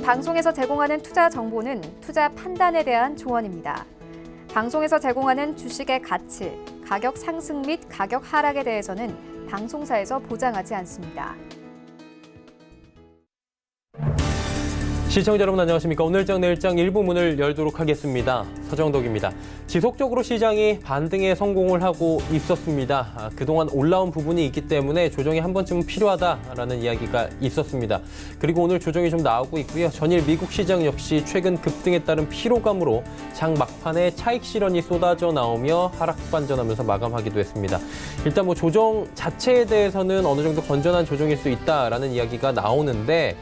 이번 방송에서 제공하는 투자 정보는 투자 판단에 대한 조언입니다. 방송에서 제공하는 주식의 가치, 가격 상승 및 가격 하락에 대해서는 방송사에서 보장하지 않습니다. 시청자 여러분 안녕하십니까. 오늘장 내일장 일부 문을 열도록 하겠습니다. 서정덕입니다. 지속적으로 시장이 반등에 성공을 하고 있었습니다. 그동안 올라온 부분이 있기 때문에 조정이 한 번쯤은 필요하다라는 이야기가 있었습니다. 그리고 오늘 조정이 좀 나오고 있고요. 전일 미국 시장 역시 최근 급등에 따른 피로감으로 장 막판에 차익 실현이 쏟아져 나오며 하락 반전하면서 마감하기도 했습니다. 일단 뭐 조정 자체에 대해서는 어느 정도 건전한 조정일 수 있다라는 이야기가 나오는데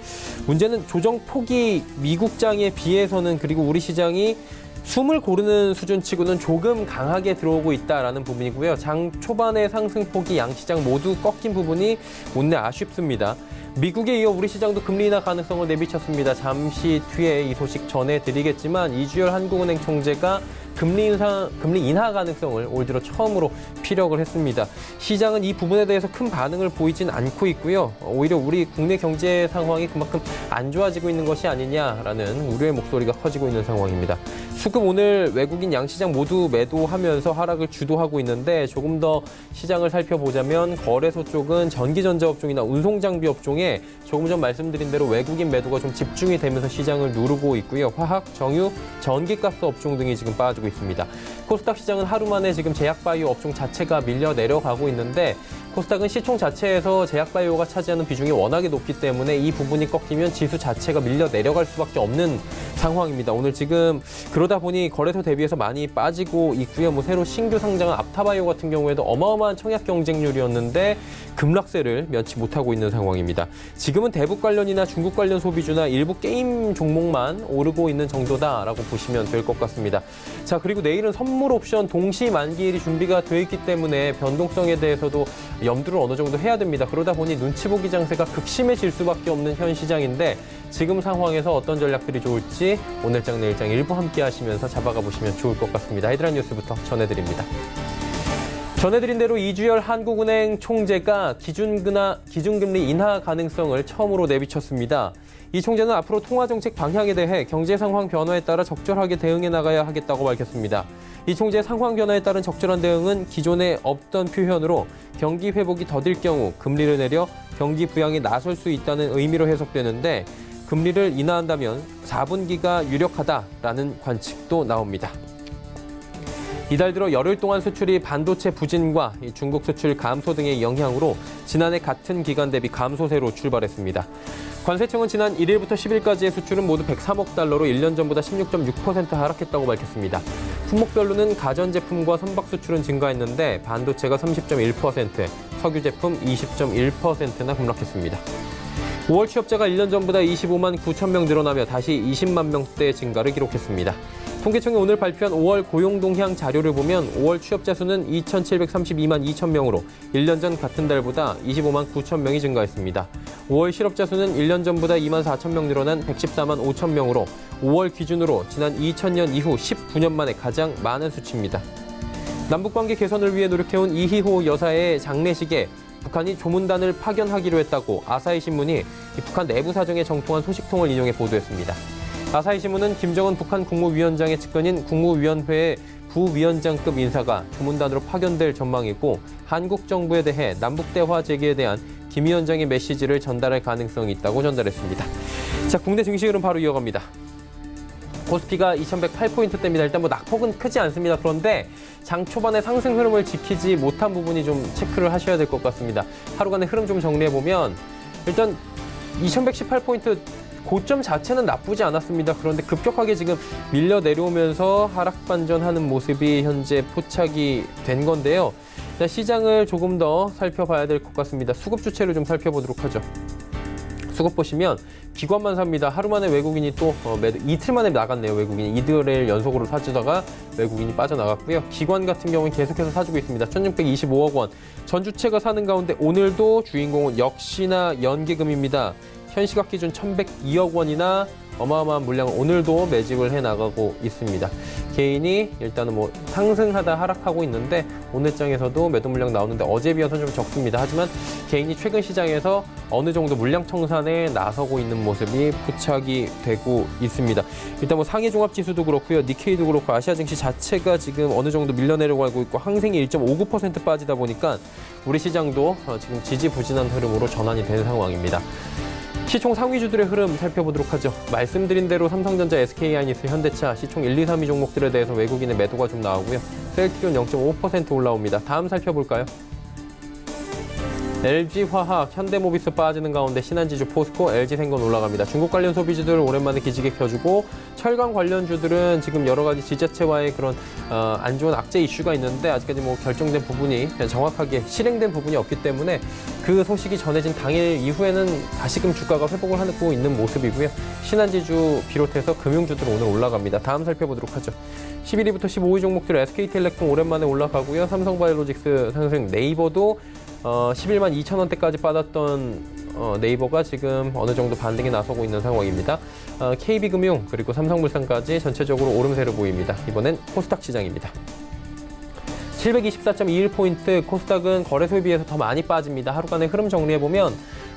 문제는 조정 폭이 미국장에 비해서는 그리고 우리 시장이 숨을 고르는 수준치고는 조금 강하게 들어오고 있다라는 부분이고요. 장 초반의 상승폭이 양시장 모두 꺾인 부분이 못내 아쉽습니다. 미국에 이어 우리 시장도 금리 인하 가능성을 내비쳤습니다. 잠시 뒤에 이 소식 전해드리겠지만 이주열 한국은행 총재가 금리 인하 가능성을 올 들어 처음으로 피력을 했습니다. 시장은 이 부분에 대해서 큰 반응을 보이진 않고 있고요. 오히려 우리 국내 경제 상황이 그만큼 안 좋아지고 있는 것이 아니냐라는 우려의 목소리가 커지고 있는 상황입니다. 수급 오늘 외국인 양시장 모두 매도하면서 하락을 주도하고 있는데 조금 더 시장을 살펴보자면 거래소 쪽은 전기전자업종이나 운송장비 업종에 조금 전 말씀드린 대로 외국인 매도가 좀 집중이 되면서 시장을 누르고 있고요. 화학, 정유, 전기가스 업종 등이 지금 빠지고 있습니다. 코스닥 시장은 하루 만에 지금 제약바이오 업종 자체가 밀려 내려가고 있는데 코스닥은 시총 자체에서 제약바이오가 차지하는 비중이 워낙에 높기 때문에 이 부분이 꺾이면 지수 자체가 밀려 내려갈 수밖에 없는 상황입니다. 오늘 지금 그러다 보니 거래소 대비해서 많이 빠지고 있고요. 뭐 새로 신규 상장한 앞타바이오 같은 경우에도 어마어마한 청약 경쟁률이었는데 급락세를 면치 못하고 있는 상황입니다. 지금은 대북 관련이나 중국 관련 소비주나 일부 게임 종목만 오르고 있는 정도다라고 보시면 될 것 같습니다. 자, 그리고 내일은 선물 옵션 동시 만기일이 준비가 되어 있기 때문에 변동성에 대해서도 염두를 어느 정도 해야 됩니다. 그러다 보니 눈치 보기 장세가 극심해질 수밖에 없는 현 시장인데 지금 상황에서 어떤 전략들이 좋을지 오늘장 내일장 일부 함께 하시면서 잡아가 보시면 좋을 것 같습니다. 헤드라인 뉴스부터 전해드립니다. 전해드린 대로 이주열 한국은행 총재가 기준금리 인하 가능성을 처음으로 내비쳤습니다. 이 총재는 앞으로 통화정책 방향에 대해 경제 상황 변화에 따라 적절하게 대응해 나가야 하겠다고 밝혔습니다. 이 총재의 상황 변화에 따른 적절한 대응은 기존에 없던 표현으로 경기 회복이 더딜 경우 금리를 내려 경기 부양에 나설 수 있다는 의미로 해석되는데 금리를 인하한다면 4분기가 유력하다라는 관측도 나옵니다. 이달 들어 열흘 동안 수출이 반도체 부진과 중국 수출 감소 등의 영향으로 지난해 같은 기간 대비 감소세로 출발했습니다. 관세청은 지난 1일부터 10일까지의 수출은 모두 103억 달러로 1년 전보다 16.6% 하락했다고 밝혔습니다. 품목별로는 가전제품과 선박 수출은 증가했는데 반도체가 30.1%, 석유 제품 20.1%나 급락했습니다. 5월 취업자가 1년 전보다 25만 9천 명 늘어나며 다시 20만 명대 증가를 기록했습니다. 통계청이 오늘 발표한 5월 고용 동향 자료를 보면 5월 취업자 수는 2,732만 2천 명으로 1년 전 같은 달보다 25만 9천 명이 증가했습니다. 5월 실업자 수는 1년 전보다 2만 4천 명 늘어난 114만 5천 명으로 5월 기준으로 지난 2000년 이후 19년 만에 가장 많은 수치입니다. 남북관계 개선을 위해 노력해온 이희호 여사의 장례식에 북한이 조문단을 파견하기로 했다고 아사히 신문이 북한 내부 사정에 정통한 소식통을 인용해 보도했습니다. 아사히 신문은 김정은 북한 국무위원장의 측근인 국무위원회의 부위원장급 인사가 조문단으로 파견될 전망이고 한국 정부에 대해 남북대화 재개에 대한 김 위원장의 메시지를 전달할 가능성이 있다고 전달했습니다. 자, 국내 증시 흐름 바로 이어갑니다. 코스피가 2108포인트대입니다. 일단 뭐 낙폭은 크지 않습니다. 그런데 장 초반에 상승 흐름을 지키지 못한 부분이 좀 체크를 하셔야 될 것 같습니다. 하루간의 흐름 좀 정리해보면 일단 2118포인트 고점 자체는 나쁘지 않았습니다. 그런데 급격하게 지금 밀려 내려오면서 하락 반전하는 모습이 현재 포착이 된 건데요. 시장을 조금 더 살펴봐야 될 것 같습니다. 수급 주체를 좀 살펴보도록 하죠. 수급 보시면 기관만 삽니다. 하루 만에 외국인이 또 이틀 만에 나갔네요. 외국인이 이틀을 연속으로 사주다가 외국인이 빠져나갔고요. 기관 같은 경우는 계속해서 사주고 있습니다. 1625억 원. 전 주체가 사는 가운데 오늘도 주인공은 역시나 연기금입니다. 현 시각 기준 1102억 원이나 어마어마한 물량을 오늘도 매집을 해나가고 있습니다. 개인이 일단은 뭐 상승하다 하락하고 있는데 오늘장에서도 매도 물량 나오는데 어제에 비해서 좀 적습니다. 하지만 개인이 최근 시장에서 어느 정도 물량 청산에 나서고 있는 모습이 포착이 되고 있습니다. 일단 뭐 상해 종합지수도 그렇고요. 니케이도 그렇고 아시아 증시 자체가 지금 어느 정도 밀려내려가고 있고 항생이 1.59% 빠지다 보니까 우리 시장도 지금 지지부진한 흐름으로 전환이 된 상황입니다. 시총 상위주들의 흐름 살펴보도록 하죠. 말씀드린 대로 삼성전자, SK하이닉스, 현대차, 시총 1, 2, 3위 종목들에 대해서 외국인의 매도가 좀 나오고요. 셀트리온 0.5% 올라옵니다. 다음 살펴볼까요? LG화학, 현대모비스 빠지는 가운데 신한지주, 포스코, LG생건 올라갑니다. 중국 관련 소비주들 오랜만에 기지개 켜주고 철강 관련주들은 지금 여러 가지 지자체와의 그런 안 좋은 악재 이슈가 있는데 아직까지 뭐 결정된 부분이 정확하게 실행된 부분이 없기 때문에 그 소식이 전해진 당일 이후에는 다시금 주가가 회복을 하고 있는 모습이고요. 신한지주 비롯해서 금융주들 오늘 올라갑니다. 다음 살펴보도록 하죠. 11위부터 15위 종목들 SK텔레콤 오랜만에 올라가고요. 삼성바이오로직스 상승, 네이버도 11만 2천 원대까지 빠졌던 네이버가 지금 어느 정도 반등에 나서고 있는 상황입니다. KB금융 그리고 삼성물산까지 전체적으로 오름세를 보입니다. 이번엔 코스닥 시장입니다. 724.21포인트, 코스닥은 거래소에 비해서 더 많이 빠집니다. 하루간의 흐름 정리해보면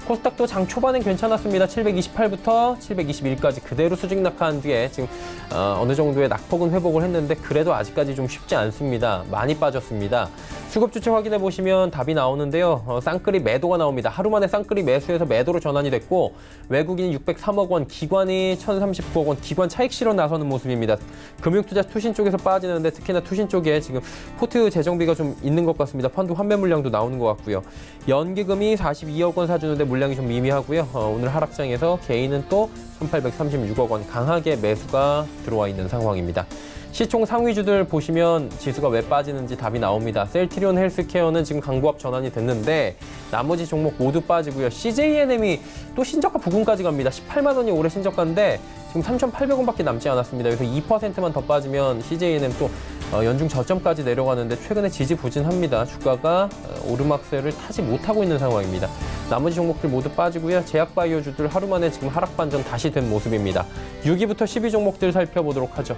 코스닥도 장 초반엔 괜찮았습니다. 728부터 721까지 그대로 수직 낙하한 뒤에 지금 어느 정도의 낙폭은 회복을 했는데 그래도 아직까지 좀 쉽지 않습니다. 많이 빠졌습니다. 수급 주체 확인해 보시면 답이 나오는데요. 쌍끌이 매도가 나옵니다. 하루 만에 쌍끌이 매수해서 매도로 전환이 됐고 외국인이 603억 원, 기관이 1039억 원, 기관 차익 실현 나서는 모습입니다. 금융투자 투신 쪽에서 빠지는데 특히나 투신 쪽에 지금 포트 재정비가 좀 있는 것 같습니다. 펀드 환매 물량도 나오는 것 같고요. 연기금이 42억 원 사주는데 물량이 좀 미미하고요. 오늘 하락장에서 개인은 또 1836억 원 강하게 매수가 들어와 있는 상황입니다. 시총 상위주들 보시면 지수가 왜 빠지는지 답이 나옵니다. 셀트리온 헬스케어는 지금 강보합 전환이 됐는데 나머지 종목 모두 빠지고요. CJNM이 또 신저가 부근까지 갑니다. 18만 원이 올해 신저가인데 지금 3,800원밖에 남지 않았습니다. 그래서 2%만 더 빠지면 CJNM 또 연중 저점까지 내려가는데 최근에 지지부진합니다. 주가가 오르막세를 타지 못하고 있는 상황입니다. 나머지 종목들 모두 빠지고요. 제약바이오주들 하루 만에 지금 하락 반전 다시 된 모습입니다. 6위부터 10위 종목들 살펴보도록 하죠.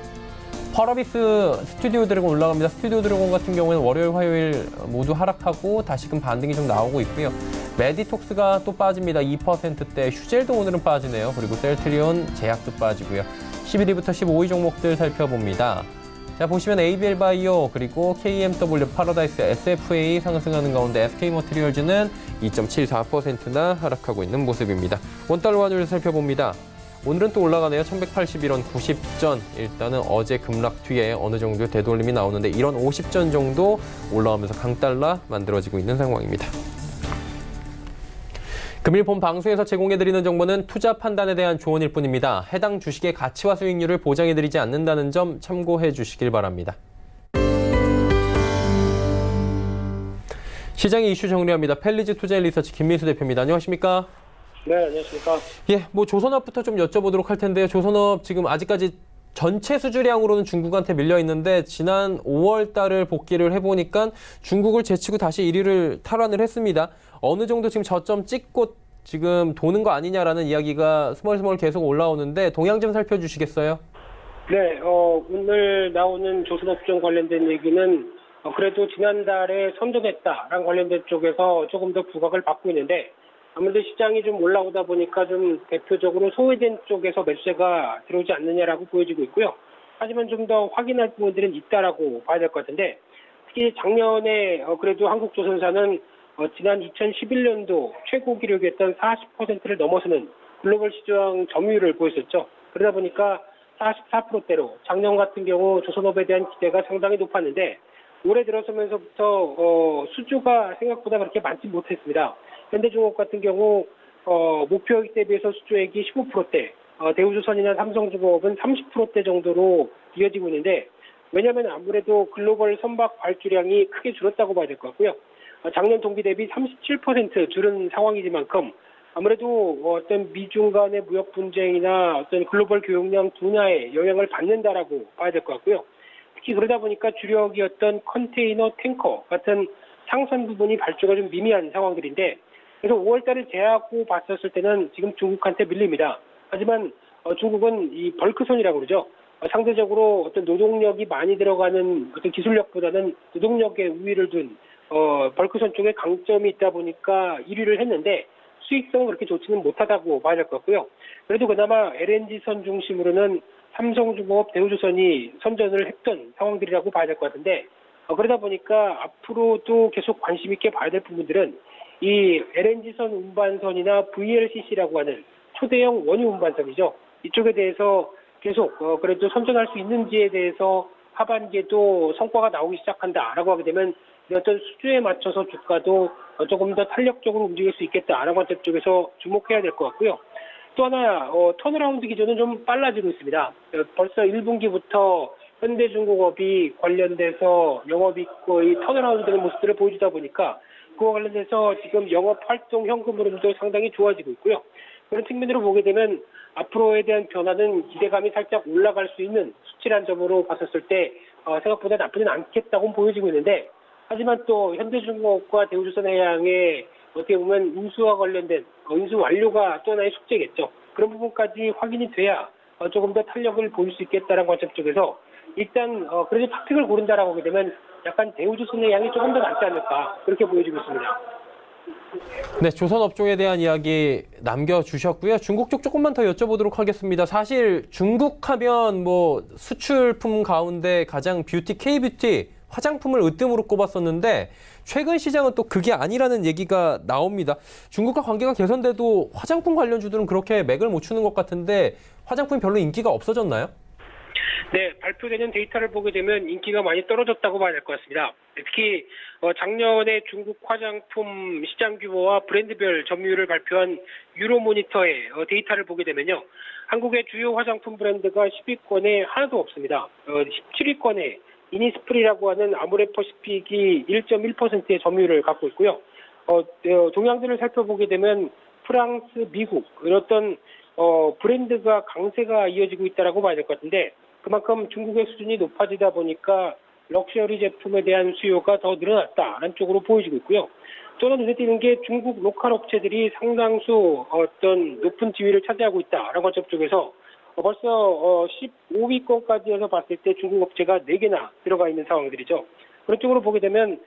펄어비스, 스튜디오 드래곤 올라갑니다. 스튜디오 드래곤 같은 경우에는 월요일, 화요일 모두 하락하고 다시금 반등이 좀 나오고 있고요. 메디톡스가 또 빠집니다. 2%대. 휴젤도 오늘은 빠지네요. 그리고 셀트리온, 제약도 빠지고요. 11위부터 15위 종목들 살펴봅니다. 자, 보시면 ABL바이오 그리고 KMW, 파라다이스, SFA 상승하는 가운데 SK머티리얼즈는 2.74%나 하락하고 있는 모습입니다. 원달러 환율 살펴봅니다. 오늘은 또 올라가네요. 1181원 90전. 일단은 어제 급락 뒤에 어느 정도 되돌림이 나오는데 이런 50전 정도 올라오면서 강달러 만들어지고 있는 상황입니다. 금일 본 방송에서 제공해드리는 정보는 투자 판단에 대한 조언일 뿐입니다. 해당 주식의 가치와 수익률을 보장해드리지 않는다는 점 참고해 주시길 바랍니다. 시장의 이슈 정리합니다. 펠리즈 투자리서치 김민수 대표입니다. 안녕하십니까? 네, 안녕하십니까. 예, 뭐 조선업부터 좀 여쭤보도록 할 텐데요. 조선업 지금 아직까지 전체 수주량으로는 중국한테 밀려 있는데 지난 5월 달을 복귀를 해보니까 중국을 제치고 다시 1위를 탈환을 했습니다. 어느 정도 지금 저점 찍고 지금 도는 거 아니냐라는 이야기가 스멀스멀 계속 올라오는데 동향 좀 살펴주시겠어요? 네, 오늘 나오는 조선업종 관련된 얘기는 그래도 지난달에 선전했다랑 관련된 쪽에서 조금 더 부각을 받고 있는데 아무래도 시장이 좀 올라오다 보니까 좀 대표적으로 소외된 쪽에서 매수세가 들어오지 않느냐라고 보여지고 있고요. 하지만 좀 더 확인할 부분들은 있다라고 봐야 될 것 같은데 특히 작년에 그래도 한국조선사는 지난 2011년도 최고 기록이었던 40%를 넘어서는 글로벌 시장 점유율을 보였었죠. 그러다 보니까 44%대로 작년 같은 경우 조선업에 대한 기대가 상당히 높았는데 올해 들어서면서부터 수주가 생각보다 그렇게 많지 못했습니다. 현대중업 같은 경우 목표액 대비해서 수주액이 15%대, 대우조선이나 삼성중공업은 30%대 정도로 이어지고 있는데 왜냐하면 아무래도 글로벌 선박 발주량이 크게 줄었다고 봐야 될 것 같고요. 작년 동기 대비 37% 줄은 상황이지만큼 아무래도 어떤 미중 간의 무역 분쟁이나 어떤 글로벌 교역량 둔화에 영향을 받는다라고 봐야 될 것 같고요. 특히 그러다 보니까 주력이었던 컨테이너, 탱커 같은 상선 부분이 발주가 좀 미미한 상황들인데 그래서 5월 달을 제하고 봤었을 때는 지금 중국한테 밀립니다. 하지만 중국은 이 벌크선이라고 그러죠. 상대적으로 어떤 노동력이 많이 들어가는 어떤 기술력보다는 노동력에 우위를 둔 벌크선 쪽에 강점이 있다 보니까 1위를 했는데 수익성은 그렇게 좋지는 못하다고 봐야 될 것 같고요. 그래도 그나마 LNG선 중심으로는 삼성중공업, 대우조선이 선전을 했던 상황들이라고 봐야 될 것 같은데 그러다 보니까 앞으로도 계속 관심 있게 봐야 될 부분들은 이 LNG선 운반선이나 VLCC라고 하는 초대형 원유 운반선이죠. 이쪽에 대해서 계속 그래도 선전할 수 있는지에 대해서 하반기에도 성과가 나오기 시작한다라고 하게 되면 어떤 수주에 맞춰서 주가도 조금 더 탄력적으로 움직일 수 있겠다라는 관점 쪽에서 주목해야 될 것 같고요. 또 하나 턴어라운드 기조는 좀 빨라지고 있습니다. 벌써 1분기부터 현대중공업이 관련돼서 영업이 거의 턴어라운드 되는 모습들을 보여주다 보니까 그와 관련돼서 지금 영업활동 현금 흐름도 상당히 좋아지고 있고요. 그런 측면으로 보게 되면 앞으로에 대한 변화는 기대감이 살짝 올라갈 수 있는 수치란 점으로 봤었을 때 생각보다 나쁘진 않겠다고 보여지고 있는데 하지만 또 현대중공업과 대우조선해양의 어떻게 보면 인수와 관련된 인수 완료가 또 하나의 숙제겠죠. 그런 부분까지 확인이 돼야 조금 더 탄력을 보일 수 있겠다는 관점 쪽에서 일단 그래도 탑픽을 고른다라고 하게 되면 약간 대우조선해양이 조금 더 낫지 않을까 그렇게 보여지고 있습니다. 네, 조선업종에 대한 이야기 남겨주셨고요. 중국 쪽 조금만 더 여쭤보도록 하겠습니다. 사실 중국 하면 뭐 수출품 가운데 가장 뷰티, K뷰티, 화장품을 으뜸으로 꼽았었는데 최근 시장은 또 그게 아니라는 얘기가 나옵니다. 중국과 관계가 개선돼도 화장품 관련주들은 그렇게 맥을 못 추는 것 같은데 화장품이 별로 인기가 없어졌나요? 네, 발표되는 데이터를 보게 되면 인기가 많이 떨어졌다고 봐야 될 것 같습니다. 특히 작년에 중국 화장품 시장 규모와 브랜드별 점유율을 발표한 유로모니터의 데이터를 보게 되면요. 한국의 주요 화장품 브랜드가 10위권에 하나도 없습니다. 17위권에 이니스프리라고 하는 아모레퍼시픽이 1.1%의 점유율을 갖고 있고요. 동향들을 살펴보게 되면 프랑스, 미국 이런 어떤 브랜드가 강세가 이어지고 있다라고 봐야 될 것 같은데 그만큼 중국의 수준이 높아지다 보니까 럭셔리 제품에 대한 수요가 더 늘어났다라는 쪽으로 보여지고 있고요. 또 하나 눈에 띄는 게 중국 로컬 업체들이 상당수 어떤 높은 지위를 차지하고 있다라는 관점 쪽에서 벌써 15위권까지 해서 봤을 때 중국 업체가 4개나 들어가 있는 상황들이죠. 그런 쪽으로 보게 되면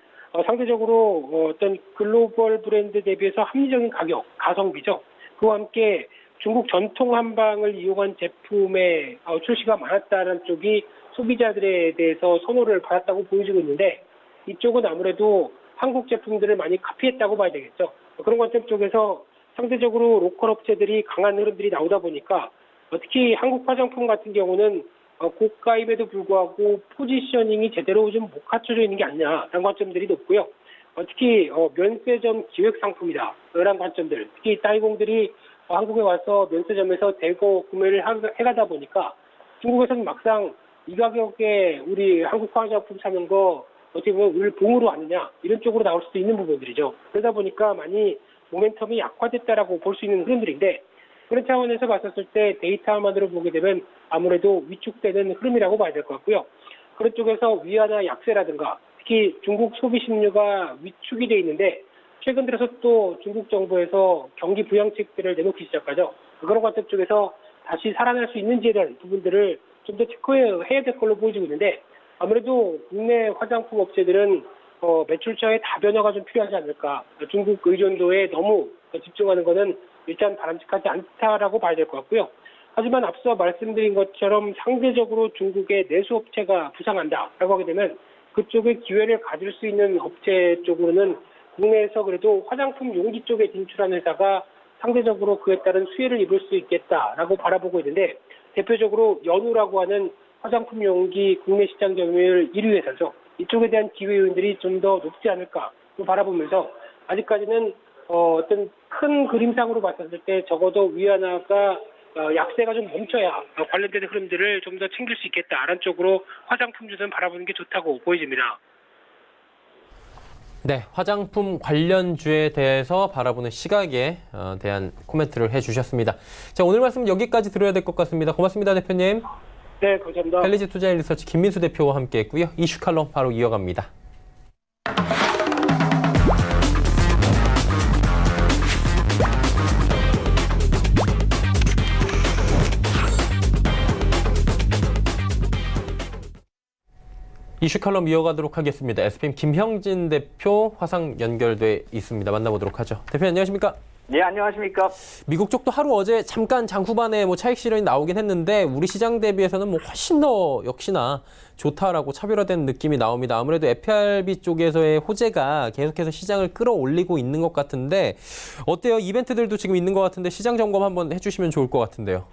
상대적으로 어떤 글로벌 브랜드 대비해서 합리적인 가격, 가성비죠. 그와 함께 중국 전통 한방을 이용한 제품의 출시가 많았다는 쪽이 소비자들에 대해서 선호를 받았다고 보여지고 있는데 이쪽은 아무래도 한국 제품들을 많이 카피했다고 봐야 되겠죠. 그런 관점 쪽에서 상대적으로 로컬 업체들이 강한 흐름들이 나오다 보니까 특히 한국 화장품 같은 경우는 고가임에도 불구하고 포지셔닝이 제대로 좀 못 갖춰져 있는 게 아니냐라는 관점들이 높고요. 특히 면세점 기획 상품이다. 이런 관점들, 특히 따이공들이 한국에 와서 면세점에서 대거 구매를 해가다 보니까 중국에서는 막상 이 가격에 우리 한국 화장품 사는 거 어떻게 보면 우리를 봉으로 아느냐 이런 쪽으로 나올 수도 있는 부분들이죠. 그러다 보니까 많이 모멘텀이 약화됐다라고 볼 수 있는 흐름들인데 그런 차원에서 봤었을 때 데이터만으로 보게 되면 아무래도 위축되는 흐름이라고 봐야 될 것 같고요. 그런 쪽에서 위안화 약세라든가 특히 중국 소비 심리가 위축이 돼 있는데 최근 들어서 또 중국 정부에서 경기 부양책들을 내놓기 시작하죠. 그런 관점 쪽에서 다시 살아날 수 있는지에 대한 부분들을 좀 더 체크해야 될 걸로 보여지고 있는데 아무래도 국내 화장품 업체들은 매출처의 다변화가 좀 필요하지 않을까. 중국 의존도에 너무 집중하는 것은 일단 바람직하지 않다라고 봐야 될 것 같고요. 하지만 앞서 말씀드린 것처럼 상대적으로 중국의 내수업체가 부상한다라고 하게 되면 그쪽에 기회를 가질 수 있는 업체 쪽으로는 국내에서 그래도 화장품 용기 쪽에 진출한 회사가 상대적으로 그에 따른 수혜를 입을 수 있겠다라고 바라보고 있는데 대표적으로 연우라고 하는 화장품 용기 국내 시장 점유율 1위 회사죠. 이쪽에 대한 기회 요인들이 좀 더 높지 않을까 바라보면서 아직까지는 어떤 큰 그림상으로 봤었을 때 적어도 위안화가 약세가 좀 멈춰야 관련된 흐름들을 좀 더 챙길 수 있겠다라는 쪽으로 화장품주는 바라보는 게 좋다고 보여집니다. 네, 화장품 관련주에 대해서 바라보는 시각에 대한 코멘트를 해주셨습니다. 자, 오늘 말씀은 여기까지 들어야 될 것 같습니다. 고맙습니다, 대표님. 네, 감사합니다. 헬리지 투자인 리서치 김민수 대표와 함께했고요. 이슈 칼럼 바로 이어갑니다. 이슈 칼럼 이어가도록 하겠습니다. SPM 김형진 대표 화상 연결돼 있습니다. 만나보도록 하죠. 대표님 안녕하십니까? 네, 안녕하십니까? 미국 쪽도 하루 어제 잠깐 장 후반에 차익 실현이 나오긴 했는데 우리 시장 대비해서는 훨씬 더 역시나 좋다라고 차별화된 느낌이 나옵니다. 아무래도 FRB 쪽에서의 호재가 계속해서 시장을 끌어올리고 있는 것 같은데 어때요? 이벤트들도 지금 있는 것 같은데 시장 점검 한번 해주시면 좋을 것 같은데요.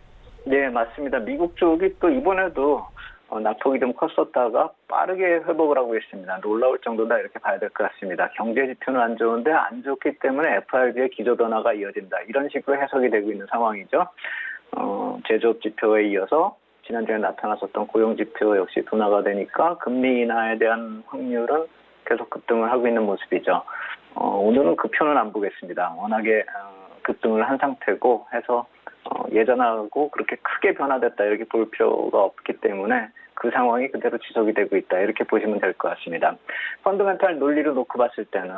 네, 맞습니다. 미국 쪽이 또 이번에도 낙폭이 좀 컸었다가 빠르게 회복을 하고 있습니다. 놀라울 정도다 이렇게 봐야 될 것 같습니다. 경제 지표는 안 좋은데 안 좋기 때문에 FRB의 기조 변화가 이어진다. 이런 식으로 해석이 되고 있는 상황이죠. 제조업 지표에 이어서 지난주에 나타났었던 고용 지표 역시 둔화가 되니까 금리 인하에 대한 확률은 계속 급등을 하고 있는 모습이죠. 오늘은 그 표는 안 보겠습니다. 워낙에 급등을 한 상태고 해서 예전하고 그렇게 크게 변화됐다 이렇게 볼 필요가 없기 때문에 그 상황이 그대로 지속이 되고 있다 이렇게 보시면 될 것 같습니다. 펀더멘탈 논리로 놓고 봤을 때는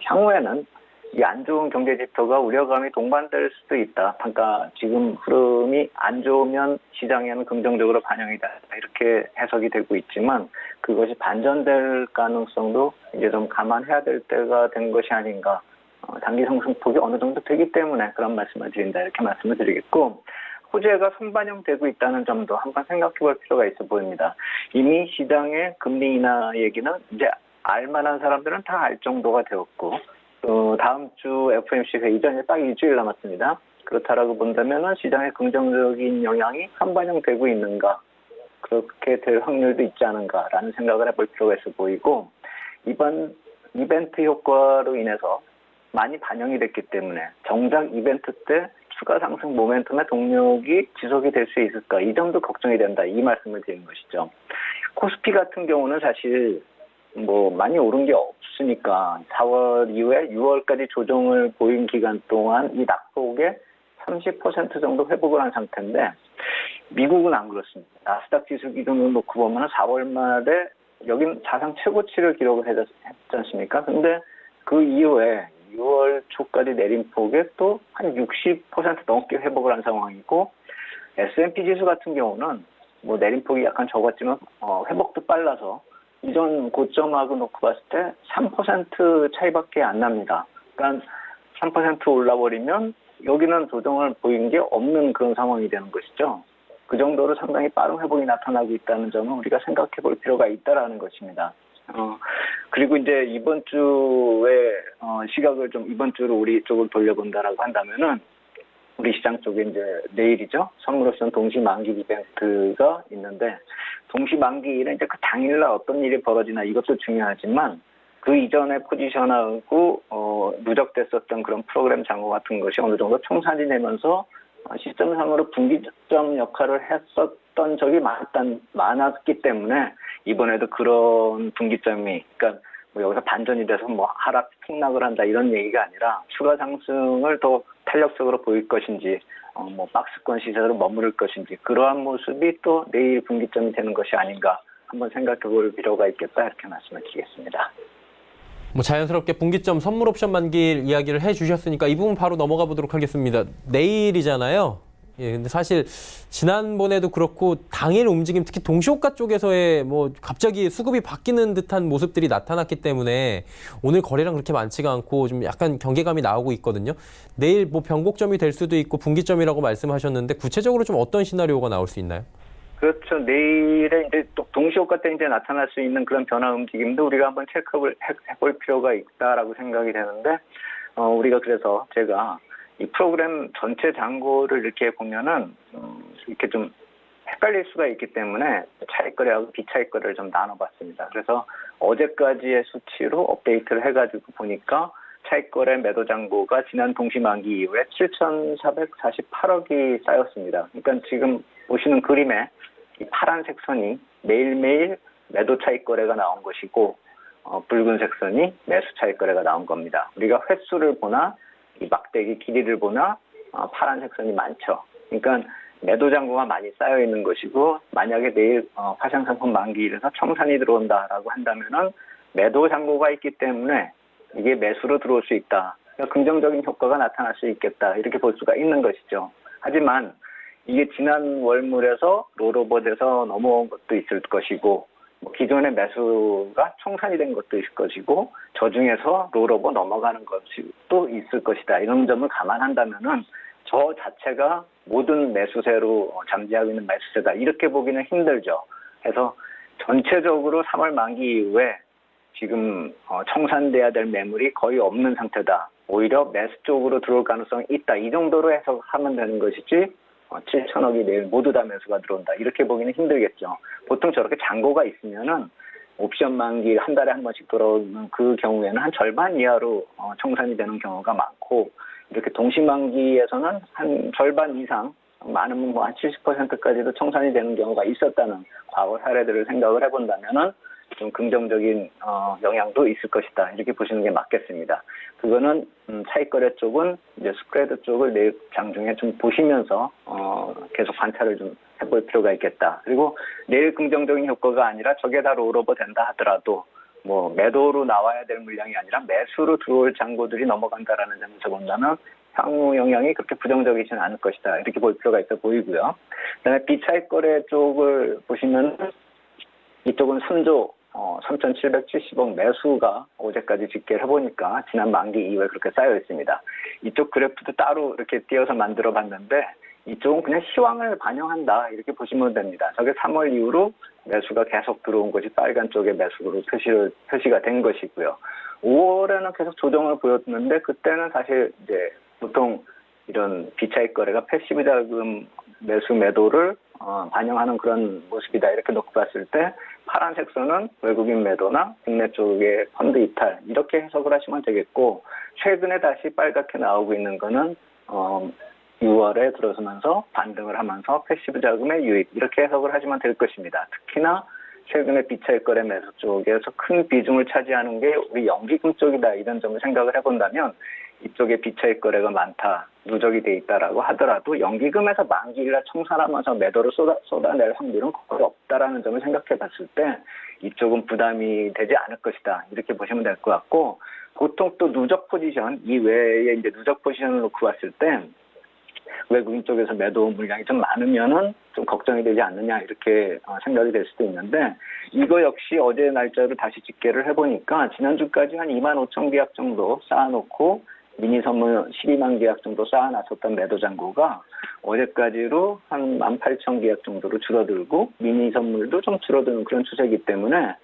향후에는 이 안 좋은 경제 지표가 우려감이 동반될 수도 있다. 그러니까 지금 흐름이 안 좋으면 시장에는 긍정적으로 반영이 된다 이렇게 해석이 되고 있지만 그것이 반전될 가능성도 이제 좀 감안해야 될 때가 된 것이 아닌가. 단기 상승폭이 어느 정도 되기 때문에 그런 말씀을 드린다 이렇게 말씀을 드리겠고 호재가 선반영되고 있다는 점도 한번 생각해 볼 필요가 있어 보입니다. 이미 시장의 금리 인하 얘기는 이제 알만한 사람들은 다 알 정도가 되었고 다음 주 FOMC 회의 전에 딱 일주일 남았습니다. 그렇다라고 본다면 시장의 긍정적인 영향이 선반영되고 있는가 그렇게 될 확률도 있지 않은가라는 생각을 해볼 필요가 있어 보이고 이번 이벤트 효과로 인해서 많이 반영이 됐기 때문에 정작 이벤트 때 추가 상승 모멘텀의 동력이 지속이 될 수 있을까? 이 점도 걱정이 된다. 이 말씀을 드리는 것이죠. 코스피 같은 경우는 사실 많이 오른 게 없으니까 4월 이후에 6월까지 조정을 보인 기간 동안 이 낙폭의 30% 정도 회복을 한 상태인데 미국은 안 그렇습니다. 나스닥 지수 기준으로 놓고 보면 4월 말에 여긴 사상 최고치를 기록을 했지 않습니까? 근데 그 이후에 6월 초까지 내린 폭에 또 한 60% 넘게 회복을 한 상황이고 S&P 지수 같은 경우는 내린 폭이 약간 적었지만 회복도 빨라서 이전 고점하고 놓고 봤을 때 3% 차이밖에 안 납니다. 그러니까 3% 올라버리면 여기는 조정을 보인 게 없는 그런 상황이 되는 것이죠. 그 정도로 상당히 빠른 회복이 나타나고 있다는 점은 우리가 생각해 볼 필요가 있다라는 것입니다. 그리고 이제 이번 주에 시각을 좀 이번 주로 우리 쪽을 돌려본다라고 한다면은 우리 시장 쪽에 이제 내일이죠. 선물옵션 동시 만기 이벤트가 있는데 동시 만기일은 이제 그 당일날 어떤 일이 벌어지나 이것도 중요하지만 그 이전에 포지션하고 누적됐었던 그런 프로그램 잔고 같은 것이 어느 정도 청산이 되면서 시점상으로 분기점 역할을 했었던 적이 많았기 때문에 이번에도 그런 분기점이 그러니까 여기서 반전이 돼서 하락 폭락을 한다 이런 얘기가 아니라 추가 상승을 더 탄력적으로 보일 것인지 박스권 시세로 머무를 것인지 그러한 모습이 또 내일 분기점이 되는 것이 아닌가 한번 생각해 볼 필요가 있겠다 이렇게 말씀을 드리겠습니다. 자연스럽게 분기점 선물 옵션 만기일 이야기를 해주셨으니까 이 부분 바로 넘어가 보도록 하겠습니다. 내일이잖아요. 예, 근데 사실 지난번에도 그렇고 당일 움직임 특히 동시호가 쪽에서의 갑자기 수급이 바뀌는 듯한 모습들이 나타났기 때문에 오늘 거래량 그렇게 많지가 않고 좀 약간 경계감이 나오고 있거든요. 내일 변곡점이 될 수도 있고 분기점이라고 말씀하셨는데 구체적으로 좀 어떤 시나리오가 나올 수 있나요? 그렇죠. 내일에 이제 동시호가 때 이제 나타날 수 있는 그런 변화 움직임도 우리가 한번 체크를 해볼 필요가 있다라고 생각이 되는데, 우리가 그래서 제가 이 프로그램 전체 잔고를 이렇게 보면은, 이렇게 좀 헷갈릴 수가 있기 때문에 차익 거래하고 비차익 거래를 좀 나눠봤습니다. 그래서 어제까지의 수치로 업데이트를 해가지고 보니까 차익 거래 매도 잔고가 지난 동시 만기 이후에 7,448억이 쌓였습니다. 그러니까 지금 보시는 그림에 이 파란색 선이 매일매일 매도 차익 거래가 나온 것이고 붉은색 선이 매수 차익 거래가 나온 겁니다. 우리가 횟수를 보나 이 막대기 길이를 보나 파란색 선이 많죠. 그러니까 매도 잔고가 많이 쌓여 있는 것이고 만약에 내일 화상상품 만기일에서 청산이 들어온다라고 한다면은 매도 잔고가 있기 때문에 이게 매수로 들어올 수 있다. 그러니까 긍정적인 효과가 나타날 수 있겠다. 이렇게 볼 수가 있는 것이죠. 하지만 이게 지난 월물에서 롤오버돼서 넘어온 것도 있을 것이고 뭐 기존의 매수가 청산이 된 것도 있을 것이고 저 중에서 롤오버 넘어가는 것이 또 있을 것이다. 이런 점을 감안한다면은 저 자체가 모든 매수세로 잠재하고 있는 매수세다. 이렇게 보기는 힘들죠. 그래서 전체적으로 3월 만기 이후에 지금 청산돼야 될 매물이 거의 없는 상태다. 오히려 매수 쪽으로 들어올 가능성이 있다. 이 정도로 해석하면 되는 것이지 7천억이 내일 모두 다 매수가 들어온다. 이렇게 보기는 힘들겠죠. 보통 저렇게 잔고가 있으면은 옵션 만기 한 달에 한 번씩 돌아오는 그 경우에는 한 절반 이하로 청산이 되는 경우가 많고 이렇게 동시만기에서는 한 절반 이상 많으면 뭐 한 70%까지도 청산이 되는 경우가 있었다는 과거 사례들을 생각을 해본다면은 좀 긍정적인 영향도 있을 것이다. 이렇게 보시는 게 맞겠습니다. 그거는 차익거래 쪽은 이제 스프레드 쪽을 내일 장중에 좀 보시면서 계속 관찰을 좀 해볼 필요가 있겠다. 그리고 내일 긍정적인 효과가 아니라 저게 다 롤오버 된다 하더라도 뭐 매도로 나와야 될 물량이 아니라 매수로 들어올 잔고들이 넘어간다라는 점에서 본다면 향후 영향이 그렇게 부정적이지는 않을 것이다. 이렇게 볼 필요가 있어 보이고요. 그다음에 비차익거래 쪽을 보시면 이쪽은 3조 3,770억 매수가 어제까지 집계를 해보니까 지난 만기 이후에 그렇게 쌓여 있습니다. 이쪽 그래프도 따로 이렇게 띄어서 만들어 봤는데 이쪽은 그냥 시황을 반영한다 이렇게 보시면 됩니다. 저게 3월 이후로 매수가 계속 들어온 것이 빨간 쪽의 매수로 표시가 된 것이고요. 5월에는 계속 조정을 보였는데 그때는 사실 이제 보통 이런 비차익 거래가 패시브 자금 매수 매도를 반영하는 그런 모습이다 이렇게 놓고 봤을 때 파란색 선은 외국인 매도나 국내 쪽의 펀드 이탈 이렇게 해석을 하시면 되겠고 최근에 다시 빨갛게 나오고 있는 거는 6월에 들어서면서 반등을 하면서 패시브 자금의 유입 이렇게 해석을 하시면 될 것입니다. 특히나 최근에 비차익 거래 매수 쪽에서 큰 비중을 차지하는 게 우리 연기금 쪽이다 이런 점을 생각을 해본다면 이쪽에 비차익 거래가 많다, 누적이 돼 있다라고 하더라도 연기금에서 만기일날 청산하면서 매도를 쏟아낼 확률은 거의 없다라는 점을 생각해 봤을 때 이쪽은 부담이 되지 않을 것이다. 이렇게 보시면 될 것 같고 보통 또 누적 포지션, 이 외에 이제 누적 포지션을 놓고 봤을 때 외국인 쪽에서 매도 물량이 좀 많으면은 좀 걱정이 되지 않느냐 이렇게 생각이 될 수도 있는데 이거 역시 어제 날짜를 다시 집계를 해보니까 지난주까지 한 2만 5천 계약 정도 쌓아놓고 미니 선물 12만 계약 정도 쌓아놨었던 매도 잔고가 어제까지로 한 18,000 계약 정도로 줄어들고 미니 선물도 좀 줄어드는 그런 추세이기 때문에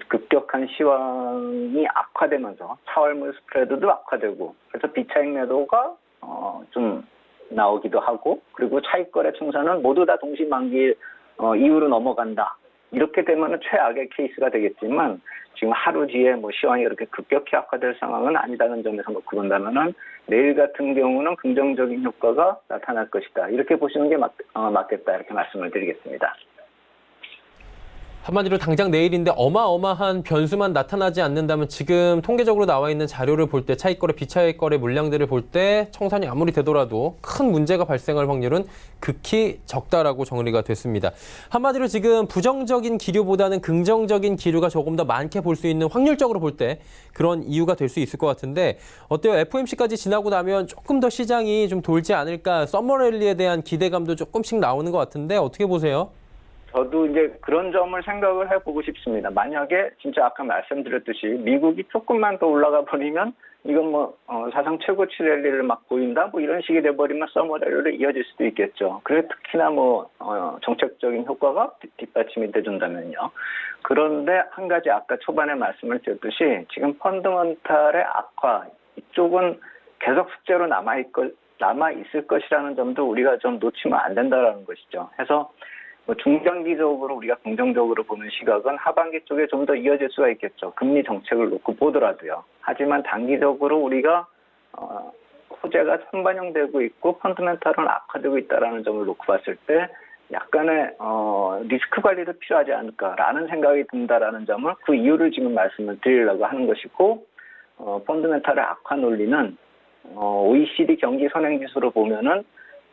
급격한 시황이 악화되면서 4월물 스프레드도 악화되고 그래서 비차익 매도가 좀 나오기도 하고 그리고 차익거래 청산은 모두 다 동시만기 이후로 넘어간다. 이렇게 되면 최악의 케이스가 되겠지만 지금 하루 뒤에 뭐 시황이 그렇게 급격히 악화될 상황은 아니다는 점에서 놓고 본다면은 내일 같은 경우는 긍정적인 효과가 나타날 것이다. 이렇게 보시는 게 맞겠다. 이렇게 말씀을 드리겠습니다. 한마디로 당장 내일인데 어마어마한 변수만 나타나지 않는다면 지금 통계적으로 나와 있는 자료를 볼 때 차익거래, 비차익거래 물량들을 볼 때 청산이 아무리 되더라도 큰 문제가 발생할 확률은 극히 적다라고 정리가 됐습니다. 한마디로 지금 부정적인 기류보다는 긍정적인 기류가 조금 더 많게 볼 수 있는 확률적으로 볼 때 그런 이유가 될 수 있을 것 같은데 어때요? FOMC까지 지나고 나면 조금 더 시장이 좀 돌지 않을까 서머랠리에 대한 기대감도 조금씩 나오는 것 같은데 어떻게 보세요? 저도 이제 그런 점을 생각을 해보고 싶습니다. 만약에 진짜 아까 말씀드렸듯이 미국이 조금만 더 올라가 버리면 이건 뭐 사상 최고치 랠리를 막 보인다 뭐 이런 식이 돼버리면 서머 랠리로 이어질 수도 있겠죠. 그래 특히나 뭐 정책적인 효과가 뒷받침이 돼준다면요. 그런데 한 가지 아까 초반에 말씀을 드렸듯이 지금 펀더멘탈의 악화 이쪽은 계속 숙제로 남아 있을 것이라는 점도 우리가 좀 놓치면 안 된다라는 것이죠. 해서 뭐 중장기적으로 우리가 긍정적으로 보는 시각은 하반기 쪽에 좀 더 이어질 수가 있겠죠. 금리 정책을 놓고 보더라도요. 하지만 단기적으로 우리가 호재가 선반영되고 있고 펀더멘탈은 악화되고 있다는 점을 놓고 봤을 때 약간의 리스크 관리도 필요하지 않을까라는 생각이 든다라는 점을 그 이유를 지금 말씀을 드리려고 하는 것이고 펀더멘탈의 악화 논리는 OECD 경기 선행지수로 보면은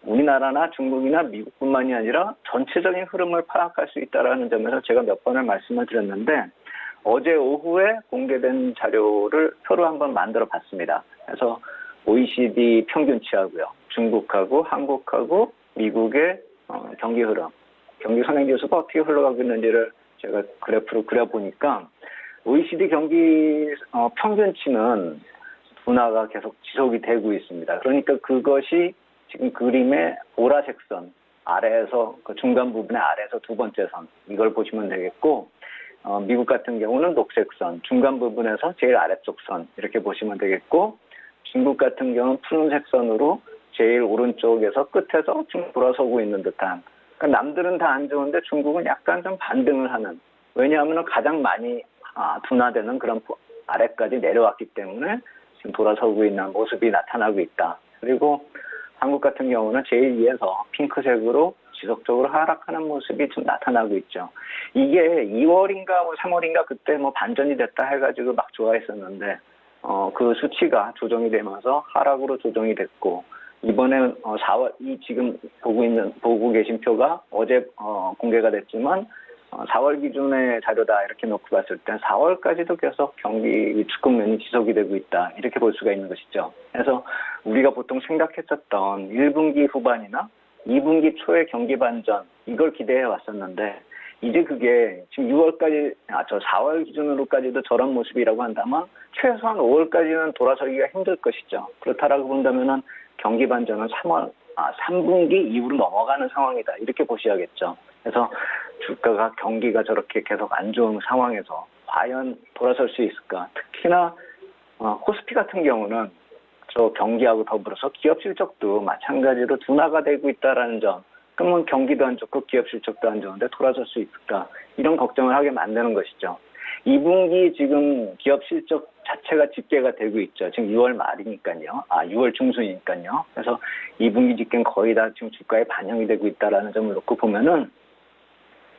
우리나라나 중국이나 미국뿐만이 아니라 전체적인 흐름을 파악할 수 있다는 점에서 제가 몇 번을 말씀을 드렸는데 어제 오후에 공개된 자료를 서로 한번 만들어 봤습니다. 그래서 OECD 평균치하고요. 중국하고 한국하고 미국의 경기 흐름, 경기 선행지수가 어떻게 흘러가고 있는지를 제가 그래프로 그려보니까 OECD 경기 평균치는 둔화가 계속 지속이 되고 있습니다. 그러니까 그것이 지금 그림의 보라색 선 아래에서 그 중간 부분의 아래에서 두 번째 선 이걸 보시면 되겠고 미국 같은 경우는 녹색 선 중간 부분에서 제일 아래쪽 선 이렇게 보시면 되겠고 중국 같은 경우는 푸른색 선으로 제일 오른쪽에서 끝에서 좀 돌아서고 있는 듯한 그러니까 남들은 다 안 좋은데 중국은 약간 좀 반등을 하는 왜냐하면 가장 많이 둔화되는 그런 아래까지 내려왔기 때문에 지금 돌아서고 있는 모습이 나타나고 있다. 그리고 한국 같은 경우는 제일 위에서 핑크색으로 지속적으로 하락하는 모습이 좀 나타나고 있죠. 이게 2월인가 3월인가 그때 반전이 됐다 해가지고 막 좋아했었는데 그 수치가 조정이 되면서 하락으로 조정이 됐고 이번에 4월 이 지금 보고 계신 표가 어제 공개가 됐지만 4월 기준의 자료다 이렇게 놓고 봤을 때 4월까지도 계속 경기 위축 국면이 지속이 되고 있다 이렇게 볼 수가 있는 것이죠. 그래서 우리가 보통 생각했었던 1분기 후반이나 2분기 초의 경기 반전 이걸 기대해 왔었는데 이제 그게 지금 6월까지 4월 기준으로까지도 저런 모습이라고 한다면 최소한 5월까지는 돌아서기가 힘들 것이죠. 그렇다라고 본다면은 경기 반전은 3분기 이후로 넘어가는 상황이다 이렇게 보셔야겠죠. 그래서 주가가 경기가 저렇게 계속 안 좋은 상황에서 과연 돌아설 수 있을까? 특히나 코스피 같은 경우는 저 경기하고 더불어서 기업 실적도 마찬가지로 둔화가 되고 있다라는 점. 그러면 경기도 안 좋고 기업 실적도 안 좋은데 돌아설 수 있을까? 이런 걱정을 하게 만드는 것이죠. 2분기 지금 기업 실적 자체가 집계가 되고 있죠. 지금 6월 말이니까요. 6월 중순이니까요. 그래서 2분기 집계는 거의 다 지금 주가에 반영이 되고 있다라는 점을 놓고 보면은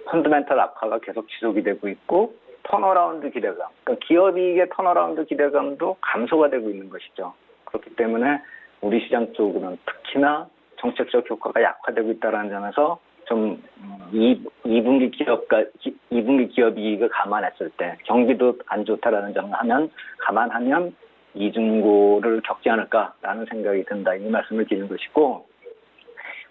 펀더멘털 악화가 계속 지속이 되고 있고 턴어라운드 기대감, 그러니까 기업이익의 턴어라운드 기대감도 감소가 되고 있는 것이죠. 그렇기 때문에 우리 시장 쪽으로는 특히나 정책적 효과가 약화되고 있다는 점에서 좀 2분기 기업 이익을 감안했을 때 경기도 안 좋다라는 점을 감안하면 이중고를 겪지 않을까라는 생각이 든다. 이 말씀을 드리는 것이고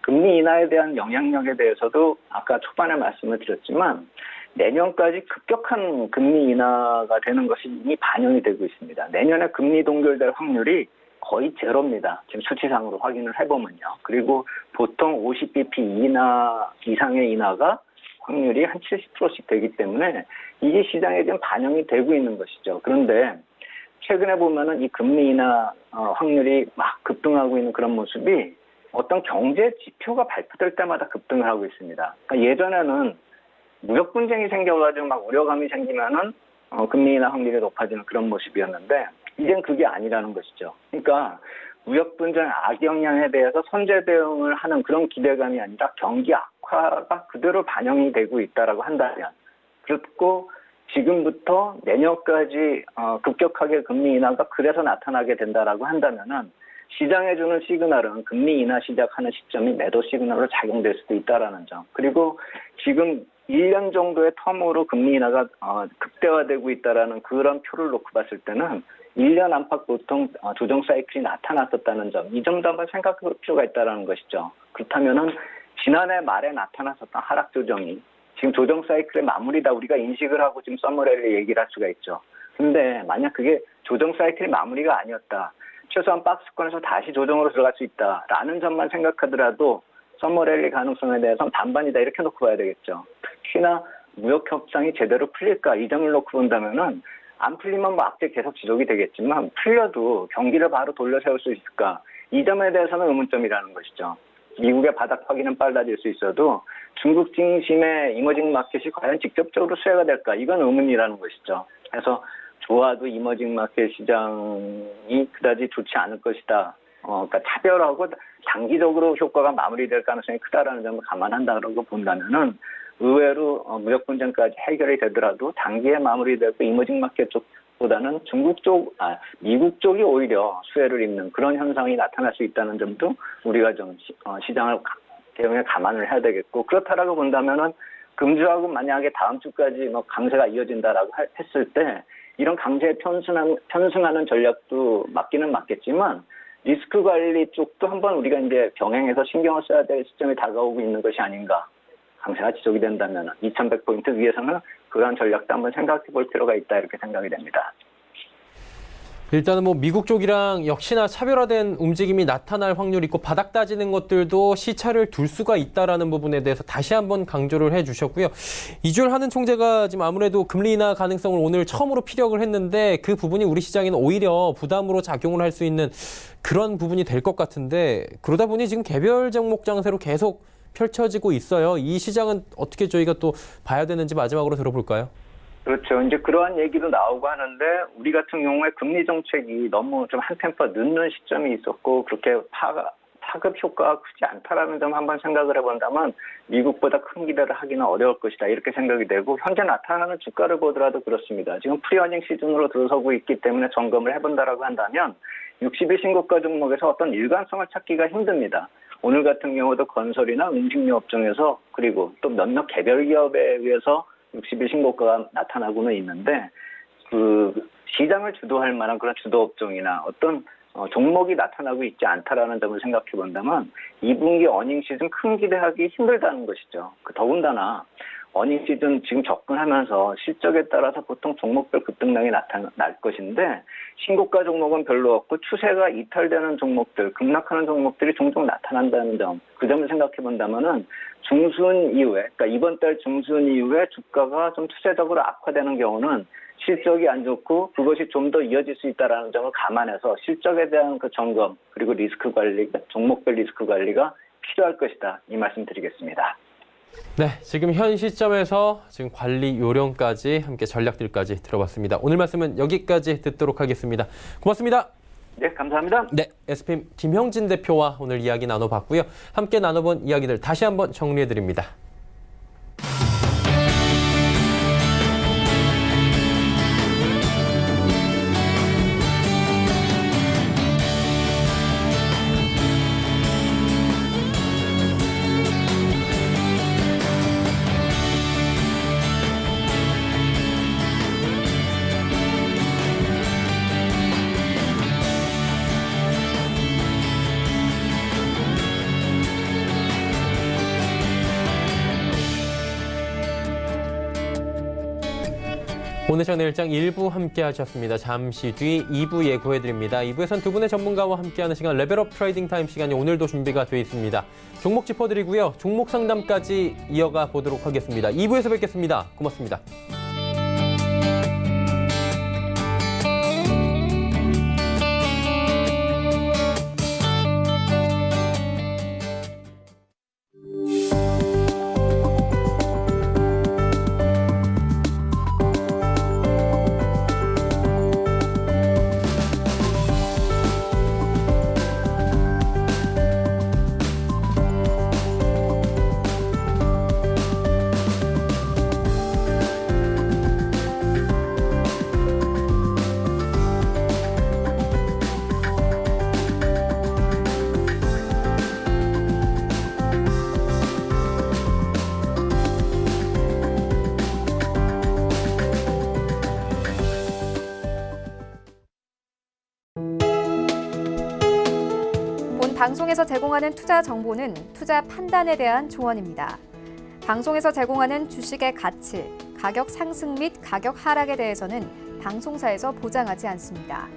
금리 인하에 대한 영향력에 대해서도 아까 초반에 말씀을 드렸지만 내년까지 급격한 금리 인하가 되는 것이 이미 반영이 되고 있습니다. 내년에 금리 동결될 확률이 거의 제로입니다. 지금 수치상으로 확인을 해보면요. 그리고 보통 50bp 이상의 인하가 확률이 한 70%씩 되기 때문에 이게 시장에 지금 반영이 되고 있는 것이죠. 그런데 최근에 보면은 이 금리 인하 확률이 막 급등하고 있는 그런 모습이 어떤 경제 지표가 발표될 때마다 급등을 하고 있습니다. 그러니까 예전에는 무역 분쟁이 생겨가지고 막 우려감이 생기면은 금리 인하 확률이 높아지는 그런 모습이었는데 이젠 그게 아니라는 것이죠. 그러니까 무역 분쟁 악영향에 대해서 선제 대응을 하는 그런 기대감이 아니라 경기 악화가 그대로 반영이 되고 있다라고 한다면 그렇고 지금부터 내년까지 급격하게 금리 인하가 그래서 나타나게 된다라고 한다면은 시장에 주는 시그널은 금리 인하 시작하는 시점이 매도 시그널로 작용될 수도 있다라는 점. 그리고 지금 1년 정도의 텀으로 금리 인하가 극대화되고 있다라는 그런 표를 놓고 봤을 때는 1년 안팎 보통 조정 사이클이 나타났었다는 점. 이 점도 한번 생각할 필요가 있다는 것이죠. 그렇다면은 지난해 말에 나타났었던 하락 조정이 지금 조정 사이클의 마무리다 우리가 인식을 하고 지금 서머랠리 얘기를 할 수가 있죠. 근데 만약 그게 조정 사이클의 마무리가 아니었다. 최소한 박스권에서 다시 조정으로 들어갈 수 있다라는 점만 생각하더라도 서머랠리 가능성에 대해서는 반반이다 이렇게 놓고 봐야 되겠죠. 특히나 무역 협상이 제대로 풀릴까 이 점을 놓고 본다면은 안 풀리면 악재 계속 지속이 되겠지만 풀려도 경기를 바로 돌려 세울 수 있을까 이 점에 대해서는 의문점이라는 것이죠. 미국의 바닥 확인은 빨라질 수 있어도 중국 중심의 이머징 마켓이 과연 직접적으로 수혜가 될까 이건 의문이라는 것이죠. 그래서 좋아도 이머징 마켓 시장이 그다지 좋지 않을 것이다. 그러니까 차별하고 장기적으로 효과가 마무리될 가능성이 크다라는 점을 감안한다고 본다면은 의외로 무역 분쟁까지 해결이 되더라도 단기에 마무리되고 이머징 마켓 쪽보다는 미국 쪽이 오히려 수혜를 입는 그런 현상이 나타날 수 있다는 점도 우리가 좀 시장을 대응에 감안을 해야 되겠고 그렇다라고 본다면은 금주하고 만약에 다음 주까지 강세가 이어진다라고 했을 때 이런 강세에 편승하는 전략도 맞기는 맞겠지만 리스크 관리 쪽도 한번 우리가 이제 병행해서 신경을 써야 될 시점이 다가오고 있는 것이 아닌가 강세가 지속이 된다면 2100포인트 위에서는 그러한 전략도 한번 생각해 볼 필요가 있다 이렇게 생각이 됩니다. 일단은 뭐 미국 쪽이랑 역시나 차별화된 움직임이 나타날 확률이 있고 바닥 따지는 것들도 시차를 둘 수가 있다라는 부분에 대해서 다시 한번 강조를 해주셨고요. 이주열 하는 총재가 지금 아무래도 금리 인하 가능성을 오늘 처음으로 피력을 했는데 그 부분이 우리 시장에는 오히려 부담으로 작용을 할 수 있는 그런 부분이 될 것 같은데 그러다 보니 지금 개별 종목 장세로 계속 펼쳐지고 있어요. 이 시장은 어떻게 저희가 또 봐야 되는지 마지막으로 들어볼까요? 그렇죠. 이제 그러한 얘기도 나오고 하는데 우리 같은 경우에 금리 정책이 너무 좀 한 템포 늦는 시점이 있었고 그렇게 파급 효과가 크지 않다라는 점 한번 생각을 해본다면 미국보다 큰 기대를 하기는 어려울 것이다 이렇게 생각이 되고 현재 나타나는 주가를 보더라도 그렇습니다. 지금 프리어닝 시즌으로 들어서고 있기 때문에 점검을 해본다라고 한다면 60일 신고가 종목에서 어떤 일관성을 찾기가 힘듭니다. 오늘 같은 경우도 건설이나 음식료 업종에서 그리고 또 몇몇 개별 기업에 의해서 60일 신고가가 나타나고는 있는데 그 시장을 주도할 만한 그런 주도 업종이나 어떤 종목이 나타나고 있지 않다라는 점을 생각해 본다면 2분기 어닝 시즌 큰 기대하기 힘들다는 것이죠. 더군다나 어닝 시즌 지금 접근하면서 실적에 따라서 보통 종목별 급등량이 나타날 것인데 신고가 종목은 별로 없고 추세가 이탈되는 종목들, 급락하는 종목들이 종종 나타난다는 점, 그 점을 생각해 본다면은 중순 이후에, 그러니까 이번 달 중순 이후에 주가가 좀 투자적으로 악화되는 경우는 실적이 안 좋고 그것이 좀 더 이어질 수 있다는 점을 감안해서 실적에 대한 그 점검 그리고 리스크 관리, 종목별 리스크 관리가 필요할 것이다. 이 말씀 드리겠습니다. 네, 지금 현 시점에서 지금 관리 요령까지 함께 전략들까지 들어봤습니다. 오늘 말씀은 여기까지 듣도록 하겠습니다. 고맙습니다. 네, 감사합니다. 네, SPM 김형진 대표와 오늘 이야기 나눠봤고요. 함께 나눠본 이야기들 다시 한번 정리해드립니다. 오늘 전일장 1부 함께 하셨습니다. 잠시 뒤 2부 예고해드립니다. 2부에선 두 분의 전문가와 함께하는 시간 레벨업 트레이딩 타임 시간이 오늘도 준비가 되어 있습니다. 종목 짚어드리고요. 종목 상담까지 이어가 보도록 하겠습니다. 2부에서 뵙겠습니다. 고맙습니다. 방송에서 제공하는 투자 정보는 투자 판단에 대한 조언입니다. 방송에서 제공하는 주식의 가치, 가격 상승 및 가격 하락에 대해서는 방송사에서 보장하지 않습니다.